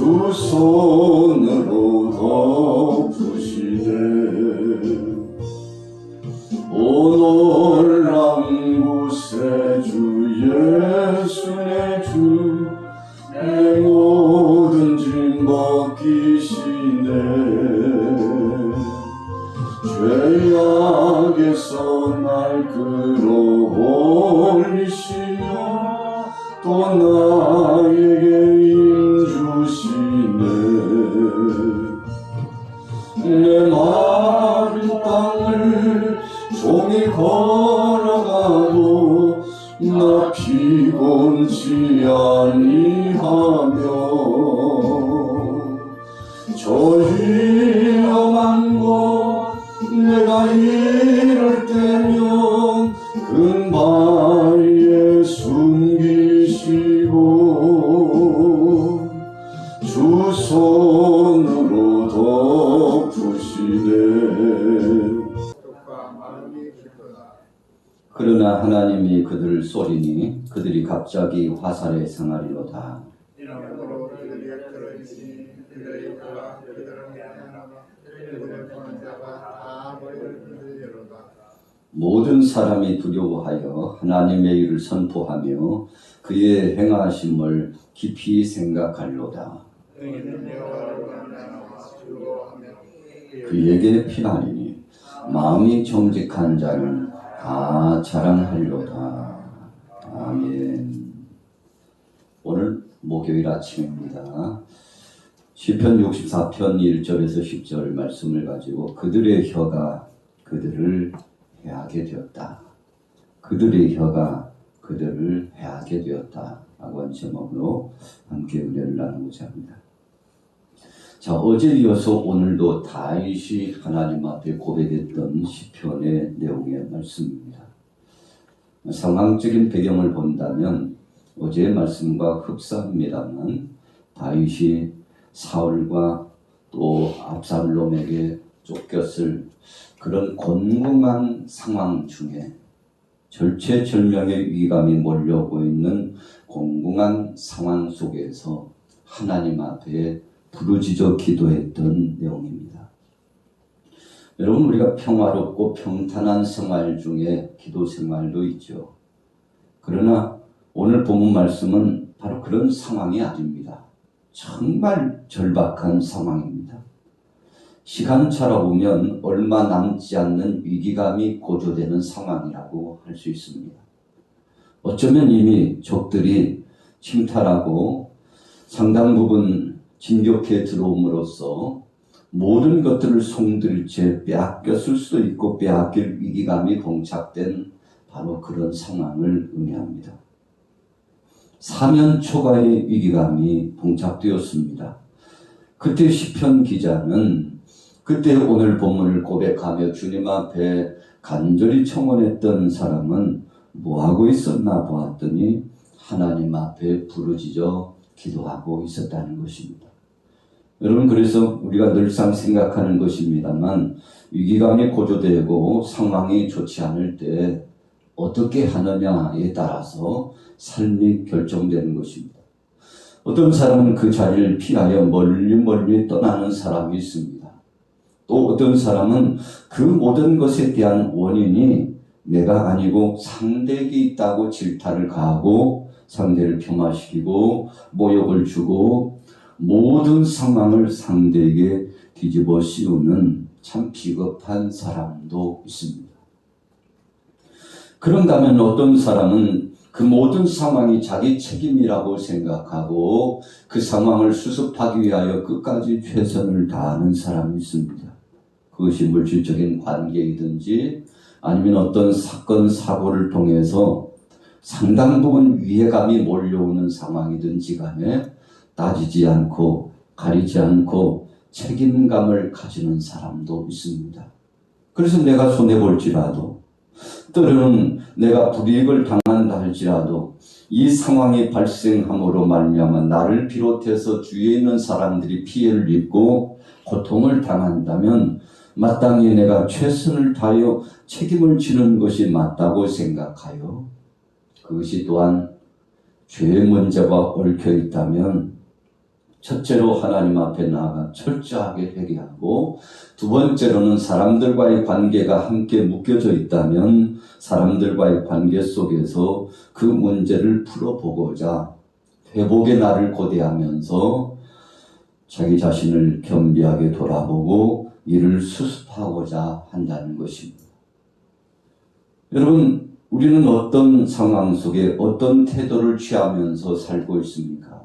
주 손으로 덮으시네. 오 놀라운 곳에 주 예수 내 주 내 모든 짐 벗기시네. 죄악에서 날 끌어올리시며 또 나에게 힘 주시네. 내 마른 땅을 종일 걸어가도 나 피곤치 아니하며 저 위험한 곳 내가 이럴 때면 근바위에 숨기시고 주 손으로 덮으시네. 그러나 하나님이 그들을 쏘리니 그들이 갑자기 화살에 상하리로다. 모든 사람이 두려워하여 하나님의 일을 선포하며 그의 행하심을 깊이 생각할로다. 그에게 피하리니 마음이 정직한 자는 다 자랑하리로다. 아멘. 오늘 목요일 아침입니다. 시편 64편 1절에서 10절 말씀을 가지고 그들의 혀가 그들을 해하게 되었다. 그들의 혀가 그들을 해하게 되었다. 라고 한 제목으로 함께 은혜를 나누고자 합니다. 자, 어제 이어서 오늘도 다윗이 하나님 앞에 고백했던 시편의 내용의 말씀입니다. 상황적인 배경을 본다면 어제의 말씀과 흡사합니다만 다윗이 사울과 또 압살롬에게 쫓겼을 그런 곤궁한 상황 중에 절체절명의 위기감이 몰려오고 있는 공공한 상황 속에서 하나님 앞에 부르짖어 기도했던 내용입니다. 여러분, 우리가 평화롭고 평탄한 생활 중에 기도 생활도 있죠. 그러나 오늘 본문 말씀은 바로 그런 상황이 아닙니다. 정말 절박한 상황입니다. 시간차로 보면 얼마 남지 않는 위기감이 고조되는 상황이라고 할 수 있습니다. 어쩌면 이미 적들이 침탈하고 상당 부분 진격해 들어옴으로써 모든 것들을 송두릴 채 빼앗겼을 수도 있고 빼앗길 위기감이 봉착된 바로 그런 상황을 의미합니다. 사면 초과의 위기감이 봉착되었습니다. 그때 시편 기자는 그때 오늘 본문을 고백하며 주님 앞에 간절히 청원했던 사람은 뭐하고 있었나 보았더니 하나님 앞에 부르짖어 기도하고 있었다는 것입니다. 여러분, 그래서 우리가 늘상 생각하는 것입니다만 위기감이 고조되고 상황이 좋지 않을 때 어떻게 하느냐에 따라서 삶이 결정되는 것입니다. 어떤 사람은 그 자리를 피하여 멀리 떠나는 사람이 있습니다. 또 어떤 사람은 그 모든 것에 대한 원인이 내가 아니고 상대에게 있다고 질타를 가하고 상대를 폄하시키고 모욕을 주고 모든 상황을 상대에게 뒤집어 씌우는 참 비겁한 사람도 있습니다. 그런가 하면 어떤 사람은 그 모든 상황이 자기 책임이라고 생각하고 그 상황을 수습하기 위하여 끝까지 최선을 다하는 사람이 있습니다. 그것이 물질적인 관계이든지 아니면 어떤 사건, 사고를 통해서 상당 부분 위해감이 몰려오는 상황이든지 간에 따지지 않고 가리지 않고 책임감을 가지는 사람도 있습니다. 그래서 내가 손해볼지라도 때로는 내가 불이익을 당한다 할지라도 이 상황이 발생함으로 말미암아 나를 비롯해서 주위에 있는 사람들이 피해를 입고 고통을 당한다면 마땅히 내가 최선을 다하여 책임을 지는 것이 맞다고 생각하여 그것이 또한 죄의 문제가 얽혀 있다면 첫째로 하나님 앞에 나아가 철저하게 회개하고, 두 번째로는 사람들과의 관계가 함께 묶여져 있다면 사람들과의 관계 속에서 그 문제를 풀어보고자 회복의 날을 고대하면서 자기 자신을 겸비하게 돌아보고 이를 수습하고자 한다는 것입니다. 여러분, 우리는 어떤 상황 속에 어떤 태도를 취하면서 살고 있습니까?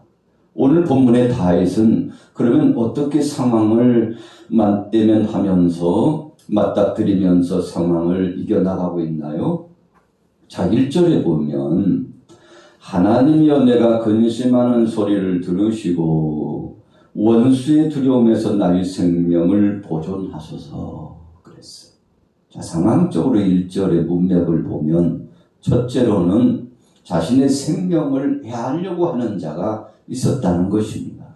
오늘 본문의 다윗은 그러면 어떻게 상황을 맞대면하면서 맞닥뜨리면서 상황을 이겨나가고 있나요? 자, 1절에 보면 하나님이여 내가 근심하는 소리를 들으시고 원수의 두려움에서 나의 생명을 보존하소서 그랬어요. 자, 상황적으로 1절의 문맥을 보면 첫째로는 자신의 생명을 해하려고 하는 자가 있었다는 것입니다.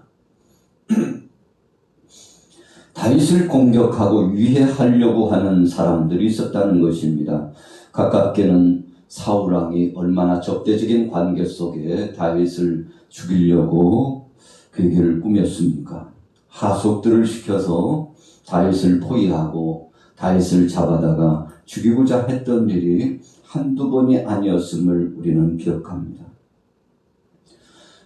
다윗을 공격하고 위해하려고 하는 사람들이 있었다는 것입니다. 가깝게는 사울 왕이 얼마나 적대적인 관계 속에 다윗을 죽이려고 계획을 꾸몄습니까? 하속들을 시켜서 다윗을 포위하고 다윗을 잡아다가 죽이고자 했던 일이 한두 번이 아니었음을 우리는 기억합니다.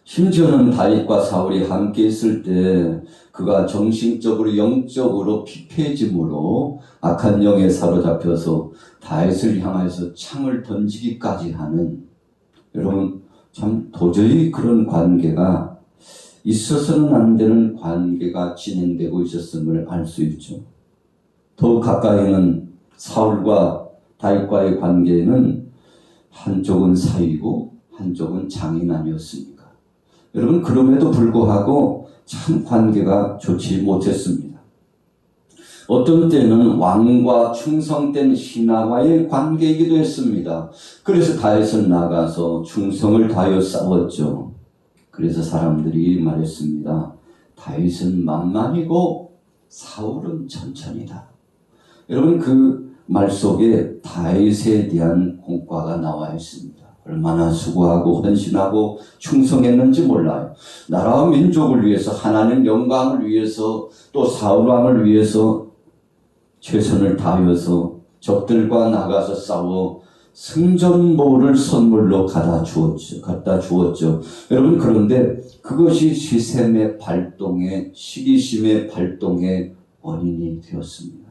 심지어는 다윗과 사울이 함께 있을 때 그가 정신적으로 영적으로 피폐해짐으로 악한 영에 사로잡혀서 다윗을 향해서 창을 던지기까지 하는, 여러분 참 도저히 그런 관계가 있어서는 안 되는 관계가 진행되고 있었음을 알 수 있죠. 더욱 가까이는 사울과 다윗과의 관계는 한쪽은 사위고 한쪽은 장인 아니었습니까? 여러분, 그럼에도 불구하고 참 관계가 좋지 못했습니다. 어떤 때는 왕과 충성된 신하와의 관계이기도 했습니다. 그래서 다윗은 나가서 충성을 다하여 싸웠죠. 그래서 사람들이 말했습니다. 다윗은 만만이고 사울은 천천이다. 여러분, 그 말 속에 다윗에 대한 공과가 나와 있습니다. 얼마나 수고하고 헌신하고 충성했는지 몰라요. 나라와 민족을 위해서, 하나님 영광을 위해서, 또 사울 왕을 위해서 최선을 다하여서 적들과 나가서 싸워 승전보를 선물로 갖다 주었죠. 여러분, 그런데 그것이 시샘의 발동에, 시기심의 발동의 원인이 되었습니다.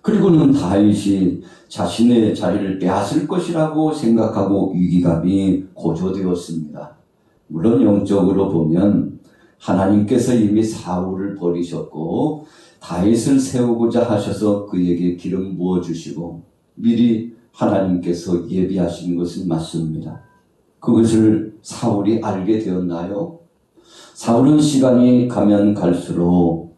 그리고는 다윗이 자신의 자리를 빼앗을 것이라고 생각하고 위기감이 고조되었습니다. 물론 영적으로 보면 하나님께서 이미 사울을 버리셨고 다윗을 세우고자 하셔서 그에게 기름 부어주시고 미리 하나님께서 예비하신 것은 맞습니다. 그것을 사울이 알게 되었나요? 사울은 시간이 가면 갈수록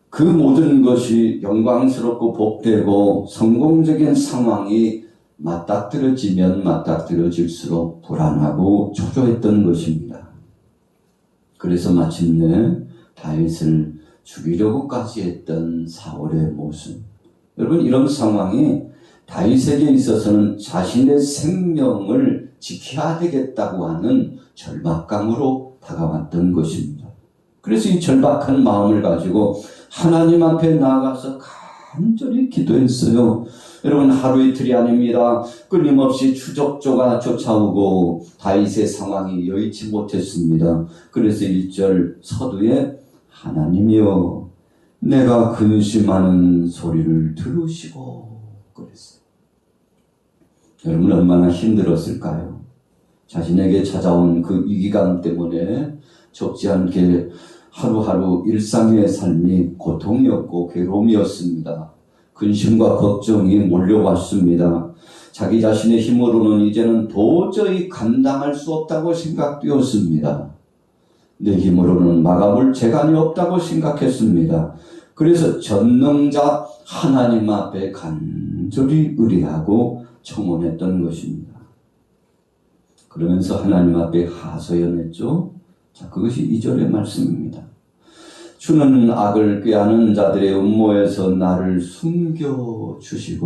그 모든 것이 영광스럽고 복되고 성공적인 상황이 맞닥뜨려지면 맞닥뜨려질수록 불안하고 초조했던 것입니다. 그래서 마침내 다윗을 죽이려고까지 했던 사울의 모습. 여러분, 이런 상황이 다윗에게 있어서는 자신의 생명을 지켜야 되겠다고 하는 절박감으로 다가왔던 것입니다. 그래서 이 절박한 마음을 가지고 하나님 앞에 나아가서 간절히 기도했어요. 여러분, 하루 이틀이 아닙니다. 끊임없이 추적조가 쫓아오고 다윗의 상황이 여의치 못했습니다. 그래서 1절 서두에 하나님이여 내가 근심하는 소리를 들으시고 그랬어요. 여러분, 얼마나 힘들었을까요? 자신에게 찾아온 그 위기감 때문에 적지 않게 하루하루 일상의 삶이 고통이었고 괴로움이었습니다. 근심과 걱정이 몰려왔습니다. 자기 자신의 힘으로는 이제는 도저히 감당할 수 없다고 생각되었습니다. 내 힘으로는 막아볼 재간이 없다고 생각했습니다. 그래서 전능자 하나님 앞에 간절히 의뢰하고 청원했던 것입니다. 그러면서 하나님 앞에 하소연했죠. 자, 그것이 2절의 말씀입니다. 주는 악을 꾀하는 자들의 음모에서 나를 숨겨주시고,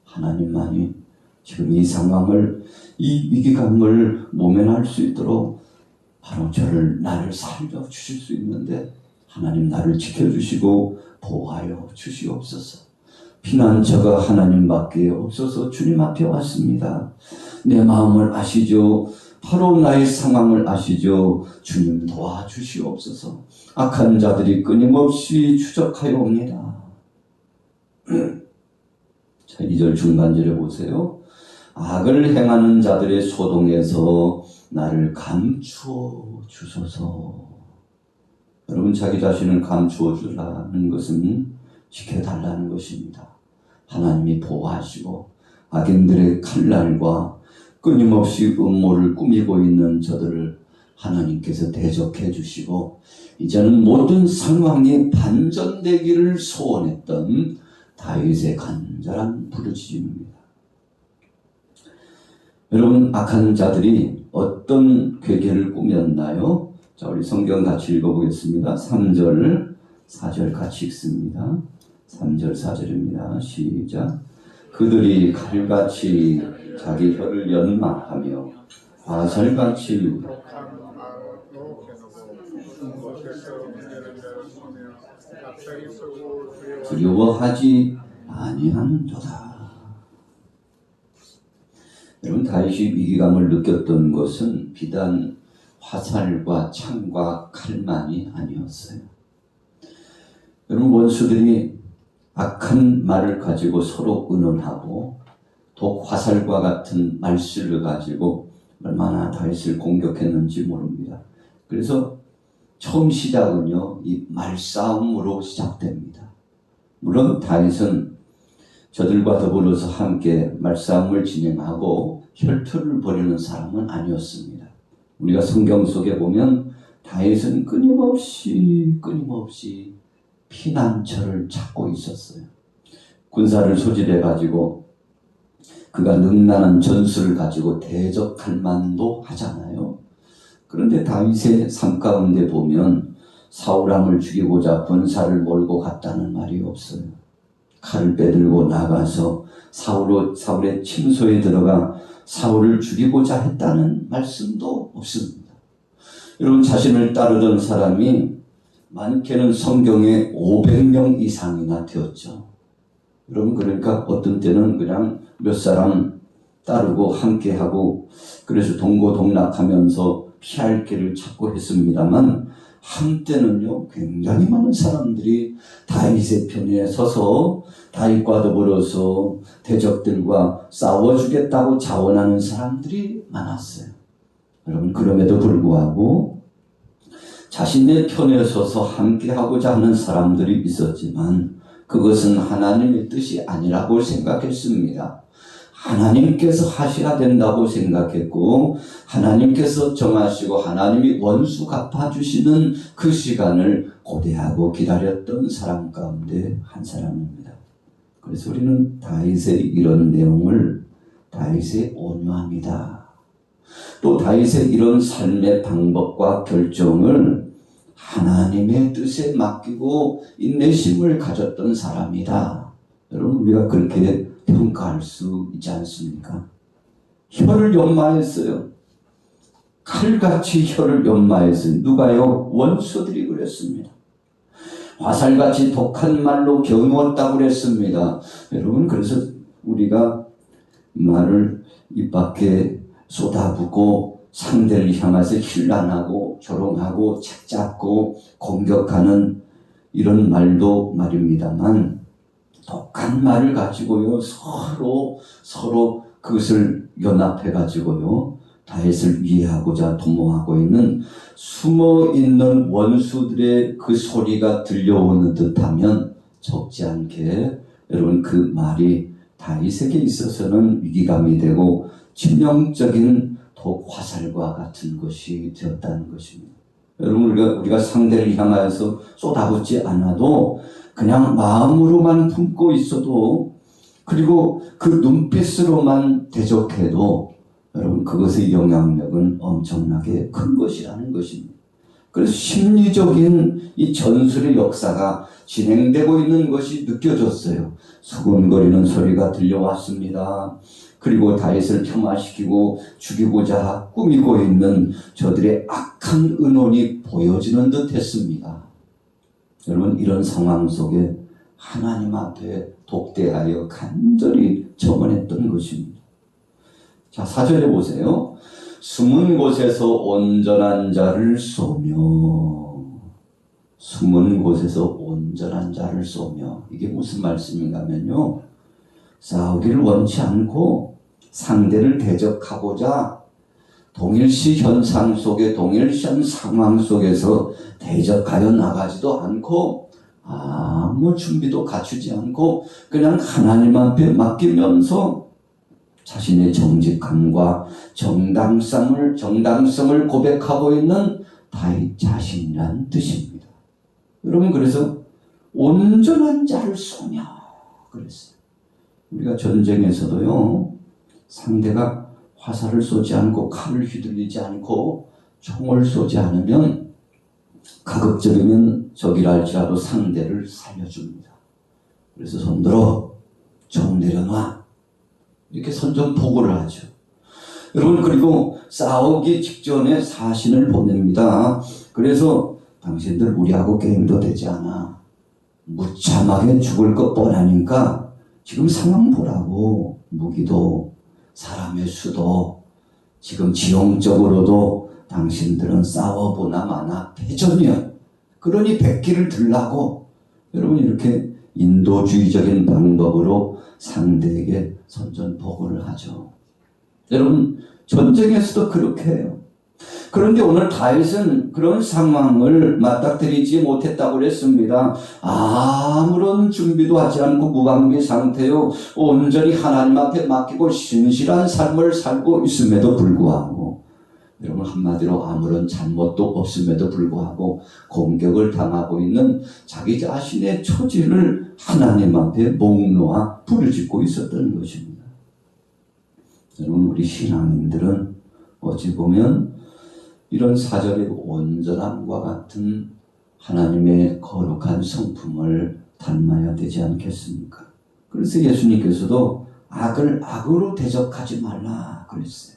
하나님만이 지금 이 상황을, 이 위기감을 모면할 수 있도록 바로 나를 살려주실 수 있는데 하나님 나를 지켜주시고 보호하여 주시옵소서. 피난처가 하나님밖에 없어서 주님 앞에 왔습니다. 내 마음을 아시죠? 바로 나의 상황을 아시죠? 주님 도와주시옵소서. 악한 자들이 끊임없이 추적하여 옵니다. 자, 2절 중간절에 보세요. 악을 행하는 자들의 소동에서 나를 감추어 주소서. 여러분, 자기 자신을 감추어 주라는 것은 지켜달라는 것입니다. 하나님이 보호하시고 악인들의 칼날과 끊임없이 음모를 꾸미고 있는 저들을 하나님께서 대적해 주시고 이제는 모든 상황이 반전되기를 소원했던 다윗의 간절한 부르짖음입니다. 여러분, 악한 자들이 어떤 괴계를 꾸몄나요? 자, 우리 성경 같이 읽어보겠습니다. 3절, 4절 같이 읽습니다. 3절, 4절입니다. 시작. 그들이 칼같이 자기 혀를 연마하며 화살같이 두려워하지 아니하는도다. 여러분, 다윗이 위기감을 느꼈던 것은 비단 화살과 창과 칼만이 아니었어요. 여러분, 원수들이 악한 말을 가지고 서로 의논하고 독 화살과 같은 말씨를 가지고 얼마나 다윗을 공격했는지 모릅니다. 그래서 처음 시작은요, 이 말싸움으로 시작됩니다. 물론 다윗은 저들과 더불어서 함께 말싸움을 진행하고 혈투를 벌이는 사람은 아니었습니다. 우리가 성경 속에 보면 다윗은 끊임없이 피난처를 찾고 있었어요. 군사를 소집해 가지고 그가 능란한 전술을 가지고 대적할 만도 하잖아요. 그런데 다윗의 삶 가운데 보면 사울왕을 죽이고자 권사를 몰고 갔다는 말이 없어요. 칼을 빼들고 나가서 사울의 침소에 들어가 사울을 죽이고자 했다는 말씀도 없습니다. 여러분, 자신을 따르던 사람이 많게는 성경에 500명 이상이나 되었죠. 여러분, 그러니까 어떤 때는 그냥 몇 사람 따르고 함께하고 그래서 동고동락하면서 피할 길을 찾고 했습니다만 한때는요, 굉장히 많은 사람들이 다윗의 편에 서서 다윗과 더불어서 대적들과 싸워주겠다고 자원하는 사람들이 많았어요. 여러분, 그럼에도 불구하고 자신의 편에 서서 함께하고자 하는 사람들이 있었지만 그것은 하나님의 뜻이 아니라고 생각했습니다. 하나님께서 하셔야 된다고 생각했고 하나님께서 정하시고 하나님이 원수 갚아주시는 그 시간을 고대하고 기다렸던 사람 가운데 한 사람입니다. 그래서 우리는 다윗의 이런 내용을 다윗의 온유함이다. 또 다윗의 이런 삶의 방법과 결정을 하나님의 뜻에 맡기고 인내심을 가졌던 사람이다. 여러분, 우리가 그렇게 평가할 수 있지 않습니까? 혀를 연마했어요. 칼같이 혀를 연마했어요. 누가요? 원수들이 그랬습니다. 화살같이 독한 말로 겨누었다고 그랬습니다. 여러분, 그래서 우리가 말을 입 밖에 쏟아붓고 상대를 향해서 힐난하고 조롱하고 책잡고 공격하는 이런 말도 말입니다만 독한 말을 가지고요, 서로 그것을 연합해 가지고요, 다윗을 이해하고자 도모하고 있는 숨어 있는 원수들의 그 소리가 들려오는 듯하면 적지 않게 여러분, 그 말이 다윗에게 있어서는 위기감이 되고 치명적인 독 화살과 같은 것이 되었다는 것입니다. 여러분, 우리가 상대를 향하여서 쏟아붓지 않아도 그냥 마음으로만 품고 있어도 그리고 그 눈빛으로만 대적해도 여러분, 그것의 영향력은 엄청나게 큰 것이라는 것입니다. 그래서 심리적인 이 전술의 역사가 진행되고 있는 것이 느껴졌어요. 수군거리는 소리가 들려왔습니다. 그리고 다윗을 폄하시키고 죽이고자 꾸미고 있는 저들의 악한 의논이 보여지는 듯 했습니다. 여러분, 이런 상황 속에 하나님 앞에 독대하여 간절히 청원했던 것입니다. 자, 4절에 보세요. 숨은 곳에서 온전한 자를 쏘며, 숨은 곳에서 온전한 자를 쏘며, 이게 무슨 말씀인가 하면요, 싸우기를 원치 않고 상대를 대적하고자 동일시 현상 속에, 동일시한 상황 속에서 대적하여 나가지도 않고 아무 준비도 갖추지 않고 그냥 하나님 앞에 맡기면서 자신의 정직함과 정당성을 고백하고 있는 다윗 자신이란 뜻입니다. 여러분, 그래서 온전한 자를 쏘며 그랬어요. 우리가 전쟁에서도요, 상대가 화살을 쏘지 않고 칼을 휘둘리지 않고 총을 쏘지 않으면 가급적이면 적이라 할지라도 상대를 살려줍니다. 그래서 손들어, 총 내려놔, 이렇게 선전포고를 하죠. 여러분, 그리고 싸우기 직전에 사신을 보냅니다. 그래서 당신들 우리하고 게임도 되지 않아. 무참하게 죽을 것 뻔하니까 지금 상황 보라고. 무기도 사람의 수도 지금 지형적으로도 당신들은 싸워보나 마나 패전이야. 그러니 백기를 들라고. 여러분, 이렇게 인도주의적인 방법으로 상대에게 선전포고를 하죠. 여러분, 전쟁에서도 그렇게 해요. 그런데 오늘 다윗은 그런 상황을 맞닥뜨리지 못했다고 그랬습니다. 아무런 준비도 하지 않고 무방비 상태요, 온전히 하나님 앞에 맡기고 신실한 삶을 살고 있음에도 불구하고, 여러분, 한마디로 아무런 잘못도 없음에도 불구하고 공격을 당하고 있는 자기 자신의 처지를 하나님 앞에 목 놓아 부르짖고 있었던 것입니다. 여러분, 우리 신앙인들은 어찌 보면 이런 사절의 온전함과 같은 하나님의 거룩한 성품을 닮아야 되지 않겠습니까? 그래서 예수님께서도 악을 악으로 대적하지 말라 그랬어요.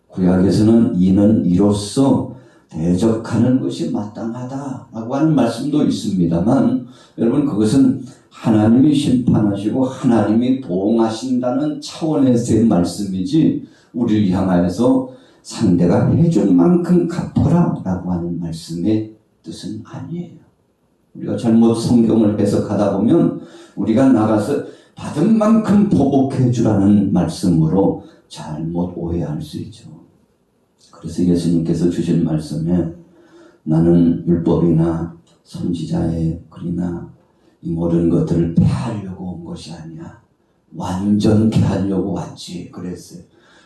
구약에서는 이는 이로써 대적하는 것이 마땅하다라고 하는 말씀도 있습니다만, 여러분, 그것은 하나님이 심판하시고 하나님이 보응하신다는 차원에서의 말씀이지 우리를 향하여서 상대가 해준 만큼 갚아라 라고 하는 말씀의 뜻은 아니에요. 우리가 잘못 성경을 해석하다 보면 우리가 나가서 받은 만큼 보복해 주라는 말씀으로 잘못 오해할 수 있죠. 그래서 예수님께서 주신 말씀에 나는 율법이나 선지자의 글이나 이 모든 것들을 폐하려고 온 것이 아니야, 완전케 하려고 왔지 그랬어요.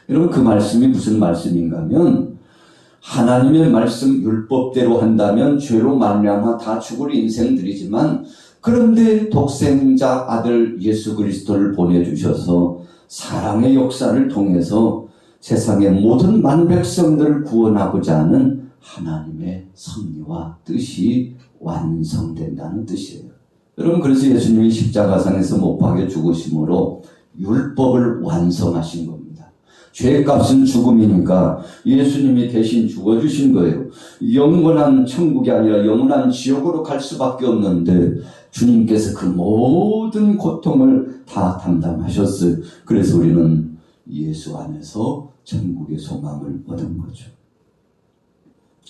여러분, 그 말씀이 무슨 말씀인가 하면, 하나님의 말씀 율법대로 한다면 죄로 말미암아 다 죽을 인생들이지만, 그런데 독생자 아들 예수 그리스도를 보내주셔서 사랑의 역사를 통해서 세상의 모든 만백성들을 구원하고자 하는 하나님의 섭리와 뜻이 완성된다는 뜻이에요. 여러분, 그래서 예수님이 십자가상에서 못 박혀 죽으심으로 율법을 완성하신 겁니다. 죄값은 죽음이니까 예수님이 대신 죽어주신 거예요. 영원한 천국이 아니라 영원한 지옥으로 갈 수밖에 없는데 주님께서 그 모든 고통을 다 담당하셨어요. 그래서 우리는 예수 안에서 천국의 소망을 얻은 거죠.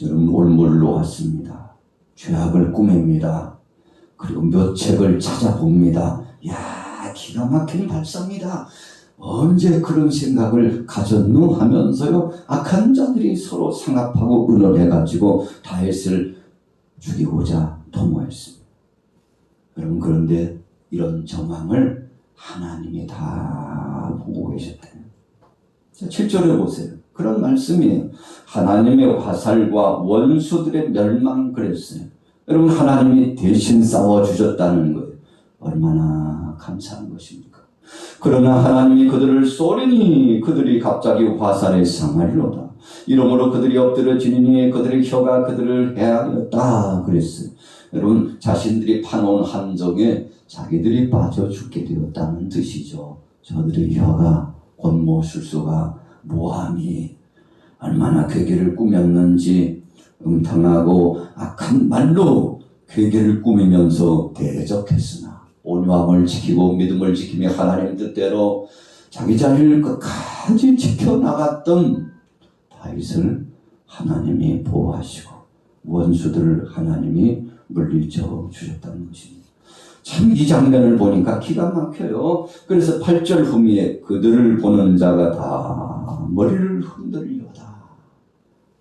여러분, 올물로 왔습니다. 죄악을 꾸밉니다. 그리고 몇 책을 찾아봅니다. 야, 기가 막힌 발상이다. 언제 그런 생각을 가졌노 하면서요, 악한 자들이 서로 상합하고 의논해가지고 다윗을 죽이고자 도모했습니다. 여러분, 그런데 이런 정황을 하나님이 다 보고 계셨대요. 7절에 보세요. 그런 말씀이에요. 하나님의 화살과 원수들의 멸망 그랬어요. 여러분, 하나님이 대신 싸워주셨다는 거예요. 얼마나 감사한 것입니까? 그러나 하나님이 그들을 쏘리니 그들이 갑자기 화살에 상하리로다. 이러므로 그들이 엎드려지니 그들의 혀가 그들을 해하였다 그랬어요. 여러분, 자신들이 파놓은 함정에 자기들이 빠져 죽게 되었다는 뜻이죠. 저들의 혀가 권모술수가 모함이 얼마나 괴계를 꾸몄는지 음탕하고 악한 말로 괴계를 꾸미면서 대적했으나 온유함을 지키고 믿음을 지키며 하나님 뜻대로 자기 자리를 끝까지 지켜나갔던 다윗을 하나님이 보호하시고 원수들을 하나님이 물리쳐 주셨다는 것입니다. 참 이 장면을 보니까 기가 막혀요. 그래서 8절 후미에 그들을 보는 자가 다 머리를 흔들리로다.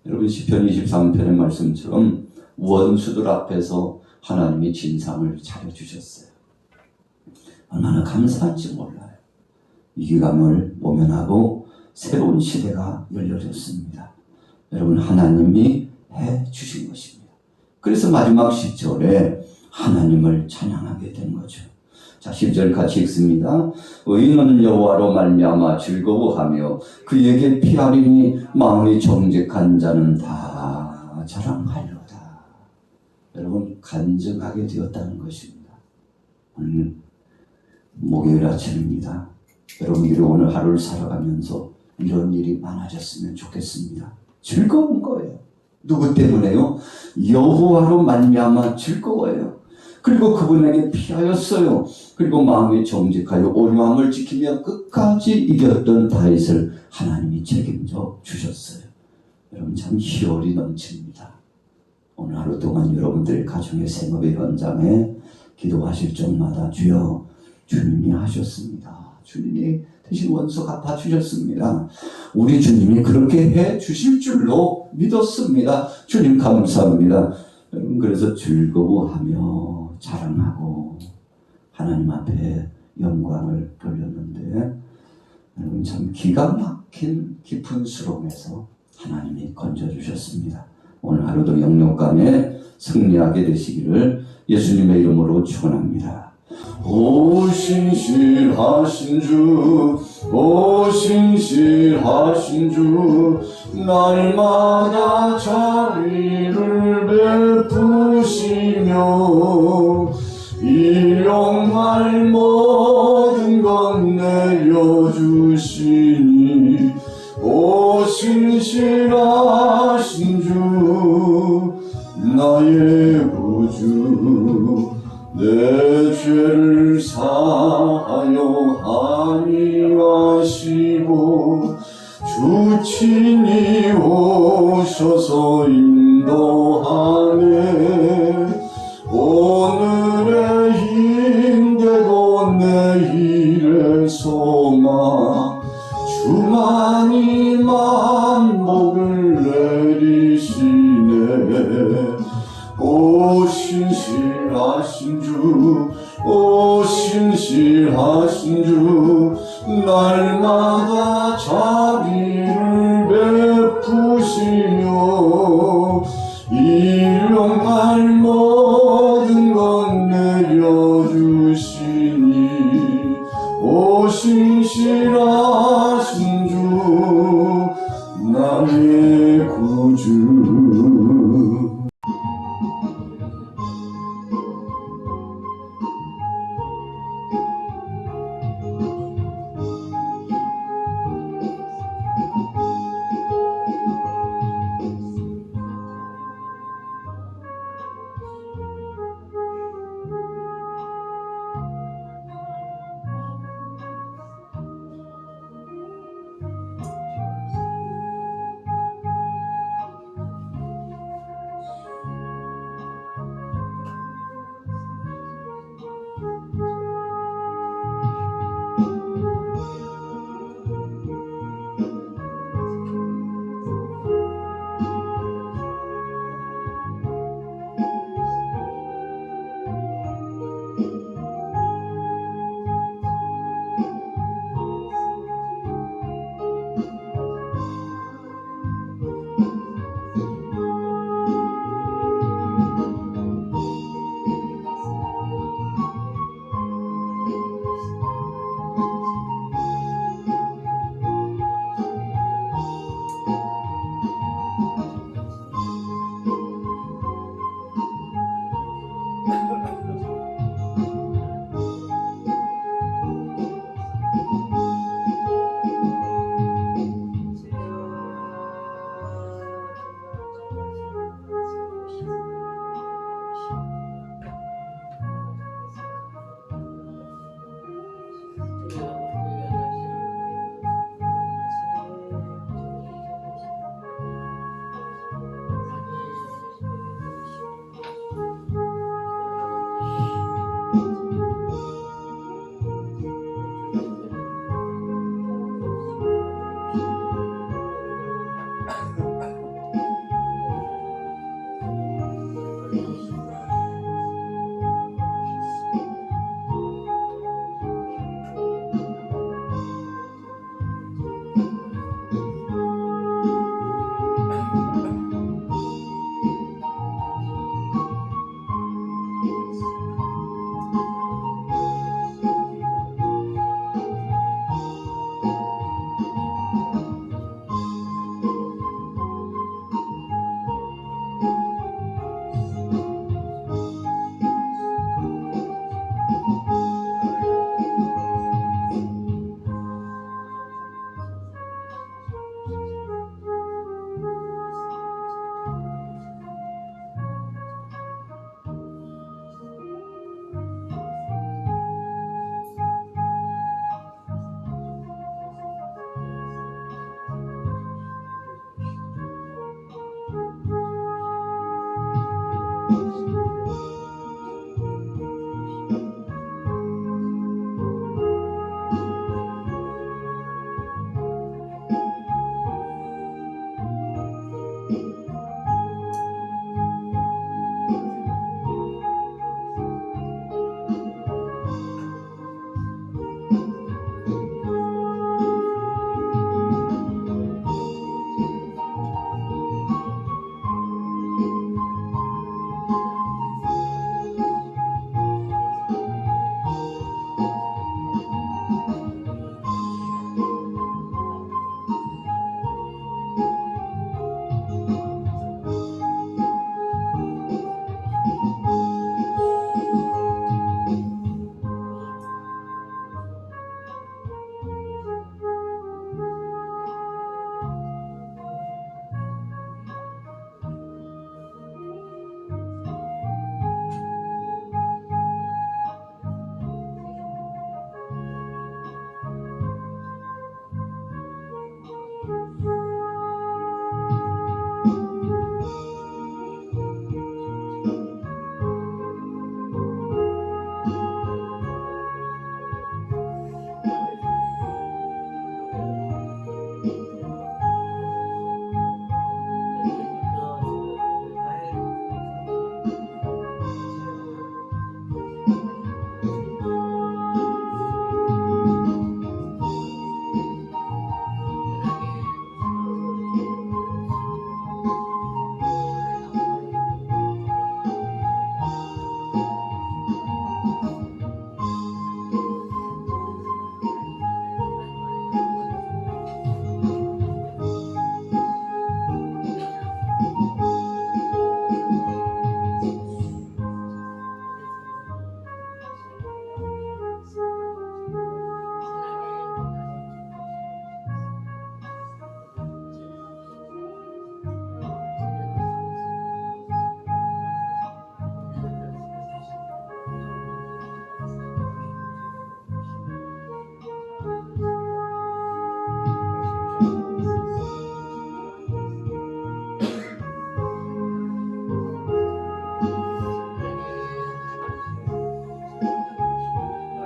여러분 시편 23편의 말씀처럼 원수들 앞에서 하나님이 진상을 차려주셨어요. 얼마나 감사한지 몰라요. 위기감을 모면하고 새로운 시대가 열려졌습니다. 여러분 하나님이 해주신 것입니다. 그래서 마지막 10절에 하나님을 찬양하게 된 거죠. 자, 10절 같이 읽습니다. 의인은 여호와로 말미암아 즐거워하며 그에게 피하리니 마음이 정직한 자는 다 자랑하리로다. 여러분 간증하게 되었다는 것입니다. 오늘 목요일 아침입니다. 여러분들이 오늘 하루를 살아가면서 이런 일이 많아졌으면 좋겠습니다. 즐거운 거예요. 누구 때문에요? 여호와로 말미암아 즐거워요. 그리고 그분에게 피하였어요. 그리고 마음이 정직하여 온유함을 지키며 끝까지 이겼던 다윗을 하나님이 책임져 주셨어요. 여러분 참 희열이 넘칩니다. 오늘 하루 동안 여러분들의 가정의 생업의 현장에 기도하실 적마다 주여 주님이 하셨습니다. 주님이 대신 원수 갚아주셨습니다. 우리 주님이 그렇게 해 주실 줄로 믿었습니다. 주님 감사합니다. 여러분 그래서 즐거워하며 자랑하고 하나님 앞에 영광을 돌렸는데 여러분 참 기가 막힌 깊은 수렁에서 하나님이 건져주셨습니다. 오늘 하루도 영육간에 승리하게 되시기를 예수님의 이름으로 축원합니다. 오 신실하신 주, 오 신실하신 주, 날마다 자비를 베푸시며 일용할 모든 것 내려주시니 오 신실하신 주, 나의 구주, 내 죄를 사하여 아니하시고 주 친히 오셔서 인도하네. 오늘의 힘되고 내일의 소망 주만이 만복을 내리시네. 오 신실하신 주, 오 신실하신 주, 날마다 자비를 베푸시며 일용할 모든 것 내려주시니 오 신실하신 주, 나의 구주.